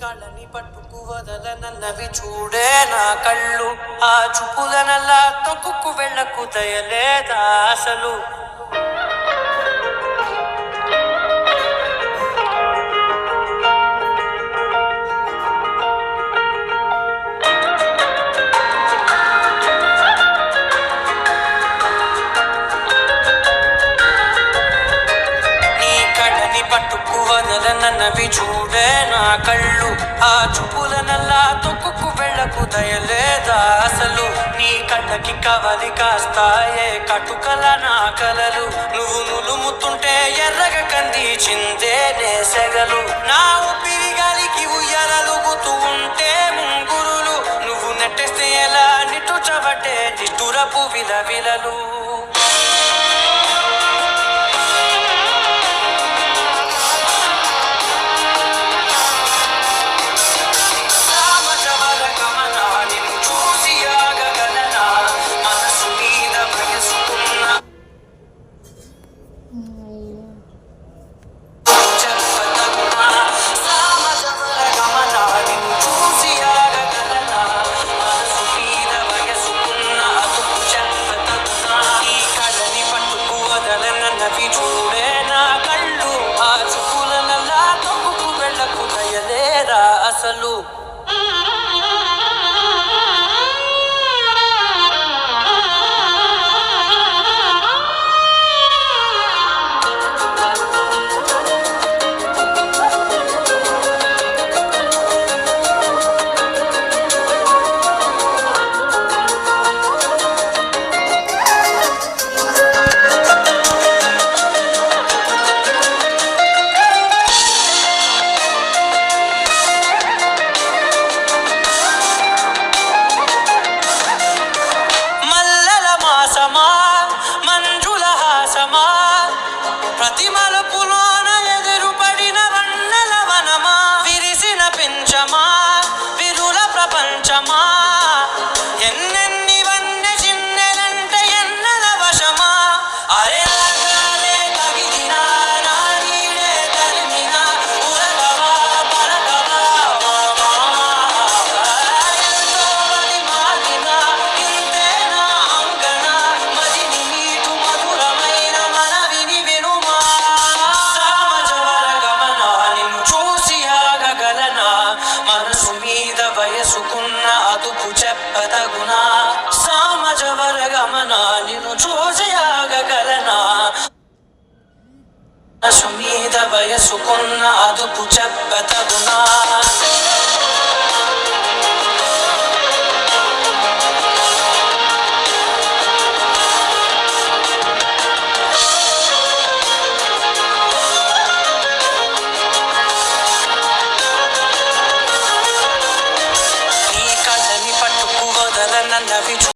కళ్ళని పట్టుకు వదలనన్నవి చూడే నా కళ్ళు, ఆ చూపులనల్లా తొక్కుకు వెళ్ళకు దయలేదా అసలు. పట్టుకు వదలనన్నవి చూడే నా కళ్ళు, ఆ చూపులనల్లా తొక్కుకు వెళ్ళకు దయలేదా అసలు. నీ కళ్ళకి కవలి కాస్తాయే కటుకల నా కలలు, నువ్వు నులుముతుంటే ఎర్రగా కంది చిందే నేసెగలు. నా ఊపిరి గాలికి ఉయ్యాలలుగుతూ ఉంటే ముంగురులు, నువ్వు నెట్టేస్తే ఎలా నిట్టుచబట్టే నిష్ఠురపు విలవిలలు. చూడే నా కళ్ళు, ఆ చూపులనల్లా తొక్కుకు వెళ్ళకు దయలేదా అసలు. మంజుల హాసమా, ప్రతి మలుపులోన ఎదురుపడిన వన్నెల వనమా, విరిసిన పెంచమా విరుల ప్రపంచమా, ఎన్నెన్ని వన్నె చిన్నెలంటే ఎన్నెల వశమా. అరే తగిలినా నా నీడే తరిమినా ఉరగవా పరగవా ఎంతో అది మాగినా ఇంతేనా అంగన మదిని నీటు మధురమైన మనవిని వినుమా. సామజవర గమన నిన్ను చూసి ఆగగలనా, మనసు మీద వయసుకున్న అదుపు చెప్పదగునా. సామజవర గమన నిన్ను చూసి ఆగగలనా, మనసు మీద వయసుకున్న అదుపు చెప్పదగునా.